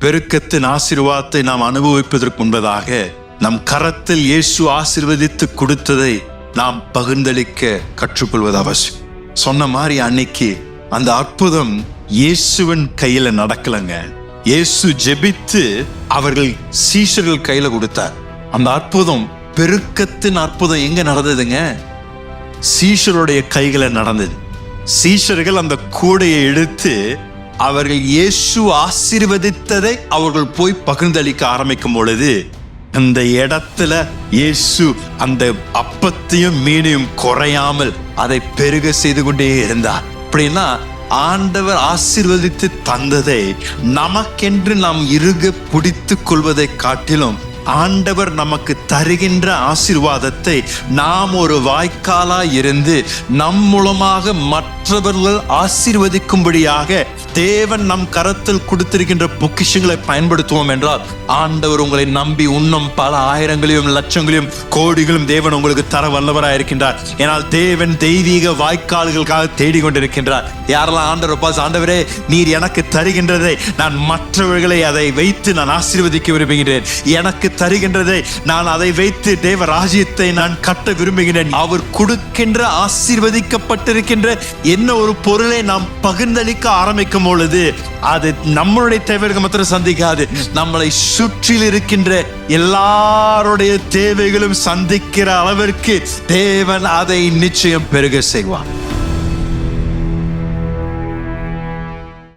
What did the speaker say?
பெருக்கத்தின் ஆசீர்வாதத்தை நாம் அனுபவிப்பதற்கு முன்பதாக நம் கரத்தில் இயேசு ஆசீர்வதித்து கொடுத்ததை நாம் பகிர்ந்தளிக்க கற்றுக்கொள்வது அவசியம். சொன்ன மாதிரி அன்னைக்கு அந்த அற்புதம் இயேசுவின் கையில நடக்கலங்க. இயேசு ஜெபித்து அவர்கள் சீஷர்கள் கையில கொடுத்தார். அந்த அற்புதம், பெருக்கத்தின் அற்புதம் எங்க நடந்ததுங்க? சீஷருடைய கைகளை நடந்தது. சீஷர்கள் அந்த கூடையை எடுத்து அவர்கள் இயேசு ஆசீர்வதித்ததை அவர்கள் போய் பகிர்ந்தளிக்க ஆரம்பிக்கும் பொழுது அந்த இடத்துல இயேசு அந்த அப்பத்தையும் மீனையும் குறையாமல் அதை பெருக செய்து கொண்டே இருந்தார். அப்படின்னா ஆண்டவர் ஆசீர்வதித்து தந்ததை நமக்கென்று நாம் இறுக பிடித்து கொள்வதை காட்டிலும் ஆண்டவர் நமக்கு தருகின்ற ஆசீர்வாதத்தை நாம் ஒரு வாய்க்காலா இருந்து நம் மூலமாக மற்றவர்கள் ஆசீர்வதிக்கும்படியாக தேவன் நம் கரத்தில் கொடுத்திருக்கின்ற பொக்கிஷங்களை பயன்படுத்துவோம் என்றால் ஆண்டவர் உங்களை நம்பி இன்னும் பல ஆயிரங்களையும் லட்சங்களையும் கோடிகளும் தேவன் உங்களுக்கு தர வல்லவராக இருக்கின்றார். ஏனால் தேவன் தெய்வீக வாய்க்கால்களுக்காக தேடிக்கொண்டிருக்கின்றார். யாரெல்லாம் ஆண்டவரே நீர் எனக்கு தருகின்றதை நான் மற்றவர்களை அதை வைத்து நான் ஆசீர்வதிக்க விரும்புகிறேன், எனக்கு தருகின்றதை நான் அதை வைத்து தேவ ராஜ்யத்தை நான் கட்ட விரும்புகிறேன், அவர் கொடுக்கின்ற ஆசீர்வதிக்கப்பட்டிருக்கின்ற என்ன ஒரு பொருளை நாம் பகிர்ந்தளிக்க ஆரம்பிக்கும் பொழுது அது நம்மளுடைய தேவைகள் மாத்திரம் சந்திக்காது, நம்மளை சுற்றில் இருக்கின்ற எல்லாருடைய தேவைகளும் சந்திக்கிற அளவிற்கு தேவன் அதை நிச்சயம் பெருக செய்வார்.